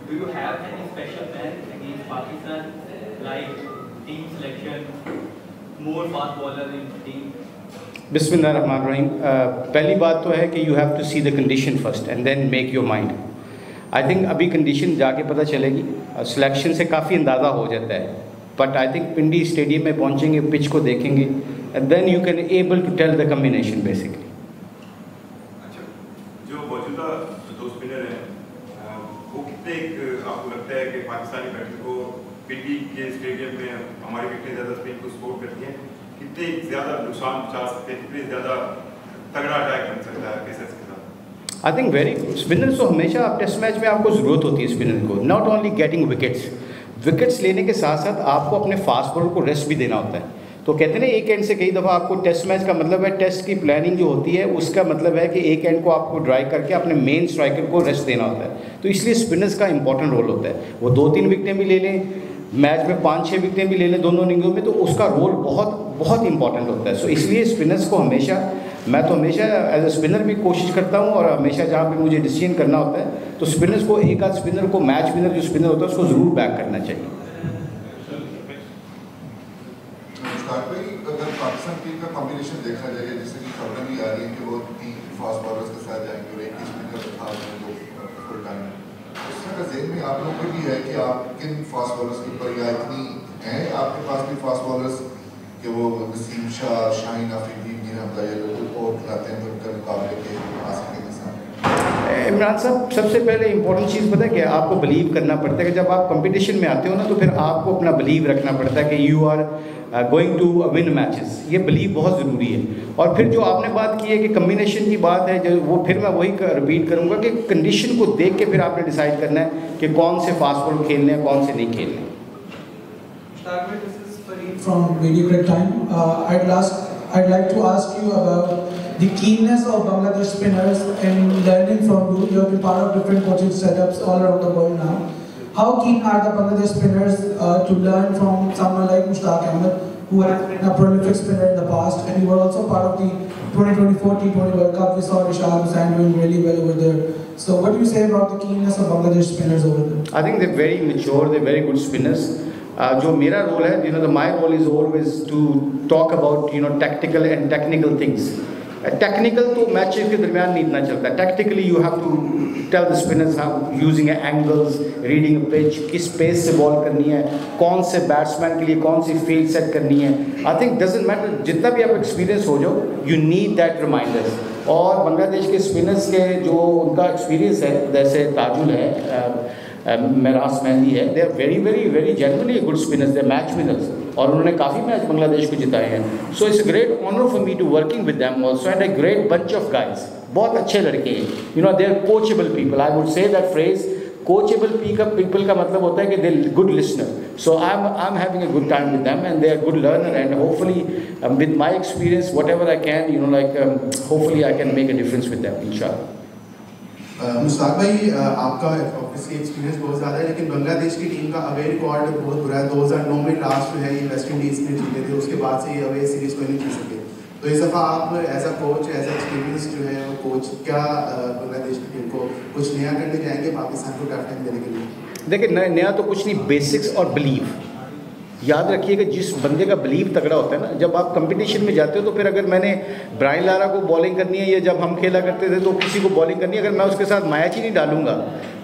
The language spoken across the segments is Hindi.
do you have any special plan against Pakistan, like team selection, more fast bowler in team? बिस्मिल्लाहिर्रहमानिर्रहीम। पहली बात तो है कि you have to see the condition first and then make your mind. I think अभी कंडीशन जाके पता चलेगी, सिलेक्शन से काफ़ी अंदाज़ा हो जाता है, but I think Pindi stadium में पहुंचेंगे, पिच को देखेंगे and then you can able to tell the combination basically. अच्छा, जो मौजूदा दो स्पिनर हैं वो कितने आपको लगता है कि पाकिस्तानी बैटर को पिंडी के स्टेडियम में हमारी विकेटें ज़्यादा स्पिन को सपोर्ट करती हैं, कितने ज़्यादा नुकसान पहुंचा सकते हैं, कितने ज़्यादा तगड़ा अटैक बन सकता है पेसर्स के साथ? आई थिंक वेरी स्पिनर्स तो हमेशा आप टेस्ट मैच में आपको ज़रूरत होती है स्पिनर को, नॉट ओनली गेटिंग विकेट्स लेने के साथ साथ आपको अपने फास्ट बॉलर को रेस्ट भी देना होता है। तो कहते हैं ना, एक एंड से कई दफ़ा आपको टेस्ट मैच का मतलब है, टेस्ट की प्लानिंग जो होती है उसका मतलब है कि एक एंड को आपको ड्राई करके अपने मेन स्ट्राइकर को रेस्ट देना होता है। तो इसलिए स्पिनर्स का इंपॉर्टेंट रोल होता है। वो 2-3 विकेटें भी ले लें, मैच में 5-6 विकेटें भी ले लें दोनों इनिंगों में, तो उसका रोल बहुत बहुत इंपॉर्टेंट होता है। सो इसलिए स्पिनर्स को हमेशा, मैं तो हमेशा एज ए स्पिनर भी कोशिश करता हूँ, और हमेशा जहाँ पे मुझे डिसीजन करना होता है तो स्पिनर्स को, एक आध स्पिनर को, मैच विनर जो स्पिनर होता है उसको ज़रूर बैक करना चाहिए। अगर पाकिस्तान टीम का कॉम्बिनेशन देखा जाए, जैसे कि खबरें भी आ रही हैं कि वो 3 फास्ट बॉलर्स के साथ जाएंगे और एक स्पिनर था फुल टाइम, उस तरह का ज़हन में आप लोगों को भी है कि आप किन फास्ट बॉलर्स के ऊपर, या इतनी हैं आपके पास भी फास्ट बॉलर्स कि वो वसीम शाह, शाहीन आफरीदी, मीर हमदा या लोग और खिलाते हैं तो उनका मुकाबले के आ सकेंगे सामने? इमरान साहब, सबसे पहले इंपॉर्टेंट चीज़ पता है कि आपको बिलीव करना पड़ता है कि जब आप कंपटीशन में आते हो ना तो फिर आपको अपना बिलीव रखना पड़ता है कि you are going to win matches. ये बिलीव बहुत ज़रूरी है। और फिर जो आपने बात की है कि कम्बिनेशन की बात है, जो वो फिर मैं वही रिपीट करूँगा कि कंडीशन को देख के फिर आपने डिसाइड करना है कि कौन से फास्ट बॉल खेलने हैं, कौन से नहीं खेलने हैं। From Video Cricket Time, I'd like to ask you about the keenness of Bangladesh spinners in learning from you. You have been part of different coaching setups all around the world now. How keen are the Bangladesh spinners to learn from someone like Mushtaq Ahmed, who has been a prolific spinner in the past, and you were also part of the 2024 T20 World Cup. We saw Rishad Hussain doing really well over there. So what do you say about the keenness of Bangladesh spinners over there? I think they're very mature, they're very good spinners. जो मेरा रोल है, my role is always to talk about tactical and technical things. Technical तो मैचेस के दरमियान नहीं इतना चलता है। Technically you have to tell the spinners how using angles, reading pitch, किस पेस से बॉल करनी है, कौन से बैट्समैन के लिए कौन सी फील्ड सेट करनी है। आई थिंक डजंट मैटर, जितना भी आप एक्सपीरियंस हो जाओ, यू नीड दैट रिमाइंडर्स। और बांग्लादेश के स्पिनर्स के जो उनका एक्सपीरियंस है, जैसे ताजुल है, मेरास मेहंदी है, they are very very very genuinely good spinners, they are match winners, और उन्होंने काफ़ी मैच बांग्लादेश को जिताए हैं। So it's a great honour for me to working with them also, and a great bunch of guys. बहुत अच्छे लड़के हैं, they are coachable people. I would say that phrase, coachable people का मतलब होता है कि they good listener. So I am having a good time with them, and they are good learner, and hopefully with my experience whatever I can, hopefully I can make a difference with them इंशाल्लाह। मुश्ताक भाई, आपका ऑब्वियसली एक्सपीरियंस बहुत ज़्यादा है, लेकिन बांग्लादेश की टीम का अवे रिकॉर्ड बहुत बुरा है। 2009 में लास्ट जो है ये वेस्ट इंडीज़ में जीते थे, उसके बाद से ये अवे सीरीज़ को नहीं जीत सके। तो इस दफ़ा आप as a coach, as experience जो है वो कोच, क्या बांग्लादेश की टीम को कुछ नया करने जाएंगे पाकिस्तान को टफ टाइम देने के लिए? देखिए, नया तो कुछ नहीं, बेसिक्स और बिलीव। याद रखिएगा, जिस बंदे का बिलीव तगड़ा होता है ना, जब आप कंपटीशन में जाते हो तो फिर अगर मैंने ब्रायन लारा को बॉलिंग करनी है, या जब हम खेला करते थे तो किसी को बॉलिंग करनी है, अगर मैं उसके साथ मैच ही नहीं डालूंगा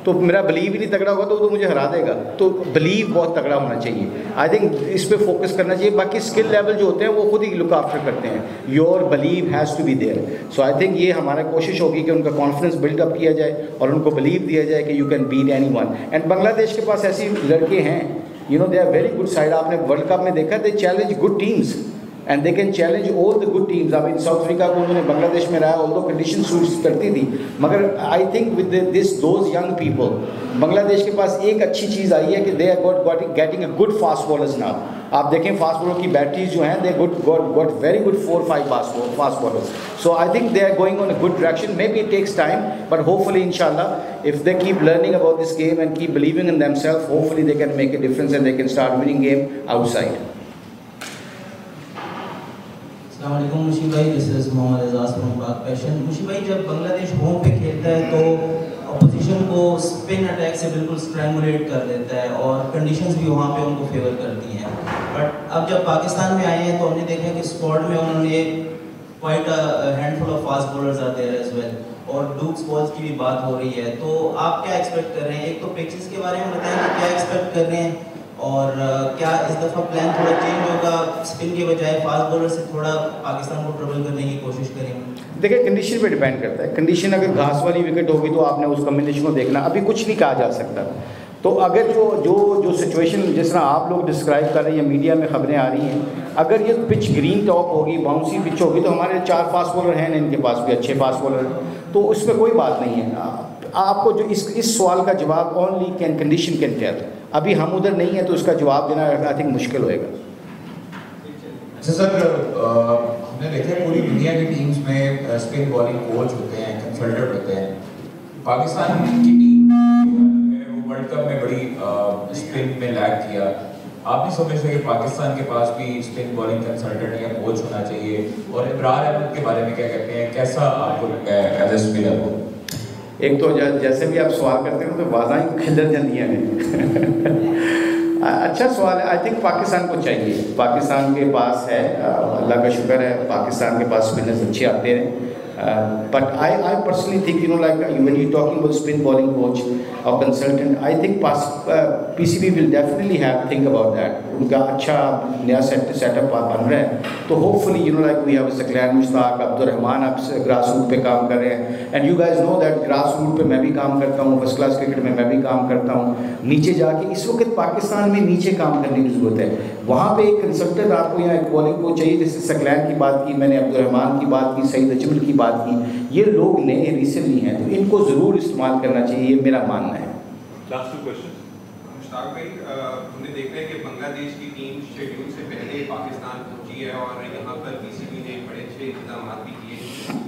तो मेरा बिलीव ही नहीं तगड़ा होगा, तो वो तो मुझे हरा देगा। तो बिलीव बहुत तगड़ा होना चाहिए। आई थिंक इस पर फोकस करना चाहिए। बाकी स्किल लेवल जो होते हैं वो खुद ही लुक आफ्टर करते हैं। Your believe has to be there. So I think ये हमारा कोशिश होगी कि उनका कॉन्फिडेंस बिल्डअप किया जाए और उनको बिलीव दिया जाए कि you can beat anyone. And Bangladesh के पास ऐसे लड़के हैं, they are very good side. आपने वर्ल्ड कप में देखा, they challenge good teams and they can challenge all the good teams. अब इन साउथ अफ्रीका को उन्होंने बांग्लादेश में रहा, ऑल्दो कंडीशन सूट्स करती थी, मगर I think with this those young people, Bangladesh के पास एक अच्छी चीज़ आई है कि they are getting a good fast bowlers now. आप देखें फास्ट बॉलर की बैटरीज जो हैं, they got very good 4-5 fast bowlers. So I think they are going on a good direction. Maybe it takes time, but hopefully इंशाल्लाह if they keep learning about this game and keep believing in themselves, hopefully they can make a difference and they can start winning game outside. अस्सलाम वालेकुम मुशी भाई, this is Mohammad Ejaz from Pak Passion. Mushy भाई, जब बांग्लादेश होम पे खेलता है तो अपोजिशन पोजीशन को स्पिन अटैक से बिल्कुल स्ट्रैंगुलेट कर देता है और कंडीशंस भी वहाँ पे उनको फेवर करती हैं। बट अब जब पाकिस्तान में आए हैं तो हमने देखा कि स्क्वाड में उन्होंने quite a handful of fast bowlers are there as well, और डूक्स बॉल्स की भी बात हो रही है। तो आप क्या एक्सपेक्ट कर रहे हैं? एक तो पिचेस के बारे में बताएं कि क्या एक्सपेक्ट कर रहे हैं, और क्या इस दफ़ा प्लान थोड़ा चेंज होगा, स्पिन के बजाय फास्ट बॉलर से थोड़ा पाकिस्तान को ट्रबल करने की कोशिश करेंगे? देखिए, कंडीशन पे डिपेंड करता है। कंडीशन अगर घास वाली विकेट होगी तो आपने उस कॉम्बिनेशन को देखना, अभी कुछ नहीं कहा जा सकता। तो अगर जो सिचुएशन जिस तरह आप लोग डिस्क्राइब कर रहे हैं या मीडिया में खबरें आ रही हैं, अगर ये पिच ग्रीन टॉप होगी, बाउंसी पिच होगी, तो हमारे 4 फास्ट बॉलर हैं, इनके पास भी अच्छे फास्ट बॉलर हैं, तो उसमें कोई बात नहीं है। आपको जो इस सवाल का जवाब only can condition can tell. अभी हम उधर नहीं है तो इसका जवाब देना आई थिंक मुश्किल होएगा। अच्छा सर, हमने देखा है पूरी दुनिया की टीम्स में स्पिन बॉलिंग कोच होते हैं, कंसल्टेंट होते हैं। पाकिस्तान की टीम वो वर्ल्ड कप में बड़ी स्पिन में लैग किया। आप नहीं समझते कि पाकिस्तान के पास भी स्पिन बॉलिंग कंसल्टेंट या कोच होना चाहिए? और इमरान अहमद के बारे में क्या कहते हैं, कैसा आपको लगता है एज ए स्पिनर को? एक तो जैसे भी आप सवाल करते हो तो वाज़ाई खिलर जाती हैं। अच्छा सवाल है। आई थिंक पाकिस्तान को चाहिए, पाकिस्तान के पास है, अल्लाह का शुक्र है, पाकिस्तान के पास स्पिनर्स अच्छे आते हैं। But I personally think, like when you're talking about spin bowling coach or consultant, I think PCB will definitely think about that. उनका अच्छा नया सेटअप बन रहा है, तो hopefully like we have Saqlain Mushtaq, Abdurrahman आप ग्रास रूट पे काम कर रहे हैं, and you guys know that grass root पे मैं भी काम करता हूँ, फर्स्ट क्लास क्रिकेट में मैं भी काम करता हूँ। नीचे जाके इस वक्त पाकिस्तान में नीचे काम करने की ज़रूरत है। वहाँ पे एक कंसल्टेंट आपको यहाँ एक बॉलिंग कोच चाहिए, जैसे सकलैन की बात की मैंने, अब्दुर्रहमान की बात की, सईद अजमल की बात की, ये लोग नए रिसेंटली हैं, तो इनको ज़रूर इस्तेमाल करना चाहिए, ये मेरा मानना है। Last 2 question. मुश्ताक भाई, हमने देखा है कि बांग्लादेश की टीम शेड्यूल से पहले पाकिस्तान पहुंची है और यहाँ पर पीसीबी ने बड़े अच्छे इंतजाम भी किए।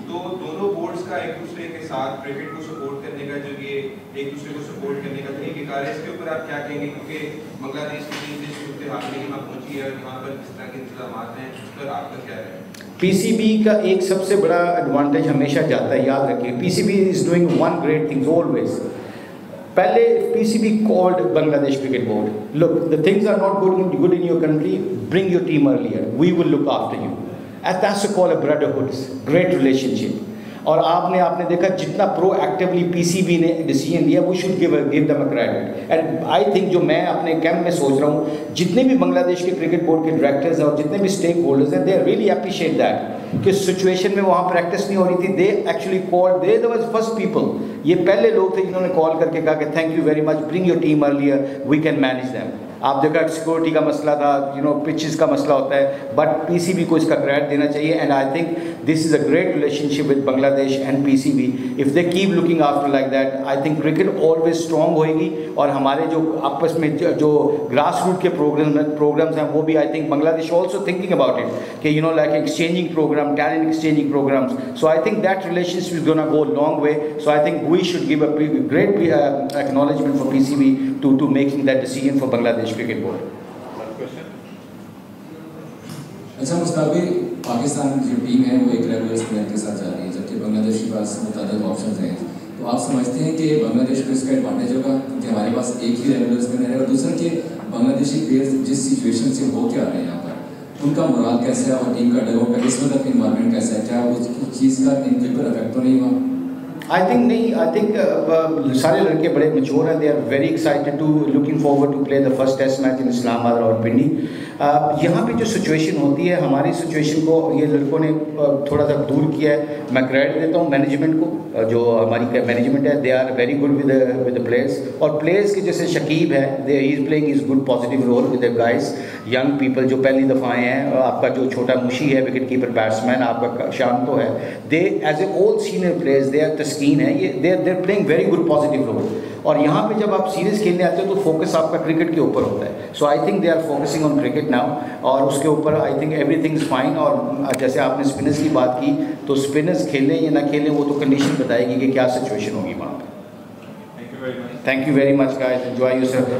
तो दोनों बोर्ड्स का एक दूसरे के साथ क्रिकेट को सपोर्ट करने का जो ये एक दूसरे को सपोर्ट करने का तरीक़ेकार है, इसके ऊपर आप क्या कहेंगे? क्योंकि बांग्लादेश की टीम जिस सूरत हाल में यहाँ पहुँची है और यहाँ पर किस तरह के इंतजाम हैं, उस पर आपका क्या है? पीसीबी का एक सबसे बड़ा एडवांटेज हमेशा जाता है, याद रखिए, PCB is doing one great things always. पहले PCB called Bangladesh cricket board, look the things are not good in your country, bring your team earlier, we will look after you, and that's call a brotherhood, great relationship. और आपने देखा जितना प्रोएक्टिवली पीसीबी ने डिसीजन लिया, we should give them a credit. And I think जो मैं अपने कैंप में सोच रहा हूँ, जितने भी बांग्लादेश के क्रिकेट बोर्ड के डायरेक्टर्स हैं और जितने भी स्टेक होल्डर्स हैं, दे रियली अप्रिशिएट दैट कि सिचुएशन में वहाँ प्रैक्टिस नहीं हो रही थी, they actually called, they was first people, ये पहले लोग थे जिन्होंने कॉल करके कहा कि thank you very much, bring your team earlier, we can manage them. आप देखा सिक्योरिटी का मसला था, पिचेस का मसला होता है, बट पीसीबी को इसका क्रेडिट देना चाहिए। And I think this is a great relationship with Bangladesh and PCB. If they keep looking after like that, I think cricket always strong होएगी। और हमारे जो आपस में जो ग्रास रूट के प्रोग्राम्स हैं, वो भी I think Bangladesh also thinking about it कि like exchanging program, talent exchanging programs. So I think that relationship is gonna go long way. So I think we should give a great acknowledgement for PCB to making that decision for Bangladesh Cricket Board. अच्छा मुश्ताक भाई, पाकिस्तान की जो टीम है वो एक रेगुलर स्पिनर के साथ जा रही है, जबकि बांग्लादेश के पास मुताबिक ऑप्शन हैं। तो आप समझते हैं कि बांग्लादेश को इसका एडवांटेज होगा क्योंकि हमारे पास एक ही रेगुलर स्पिनर है? और दूसरा कि बांग्लादेशी प्लेयर्स जिस सिचुएशन से हो के आ रहे हैं यहाँ पर, उनका मोराल कैसा है और टीम का डगआउट का इस वक्त इन्वायरमेंट कैसा है? क्या उस चीज़ का इनके ऊपर इफेक्ट तो नहीं हुआ? आई थिंक नहीं, आई थिंक सारे लड़के बड़े मैच्योर हैं, they are very excited to looking forward to play the first test match in Islamabad और पिंडी। यहाँ पे जो सिचुएशन होती है, हमारी सिचुएशन को ये लड़कों ने थोड़ा सा दूर किया है। मैं क्रेडिट देता हूँ मैनेजमेंट को, जो हमारी मैनेजमेंट है, they are very good with the players. और प्लेयर्स के जैसे शकीब है, they he is playing is good positive role with the guys, young people जो पहली दफ़ा आए हैं। आपका जो छोटा मुशी है विकेट कीपर बैट्समैन, आपका शांतो है, they as a all senior players, they are Taskin है, ये they are playing very good positive role. और यहाँ पे जब आप सीरीज़ खेलने आते हो तो फोकस आपका क्रिकेट के ऊपर होता है। So I think they are focusing on cricket now, और उसके ऊपर I think everything is fine. और जैसे आपने स्पिनर्स की बात की, तो स्पिनर्स खेलें या ना खेलें वो तो कंडीशन बताएगी कि क्या सिचुएशन होगी वहाँ पर। Thank you very much guys, enjoy yourself.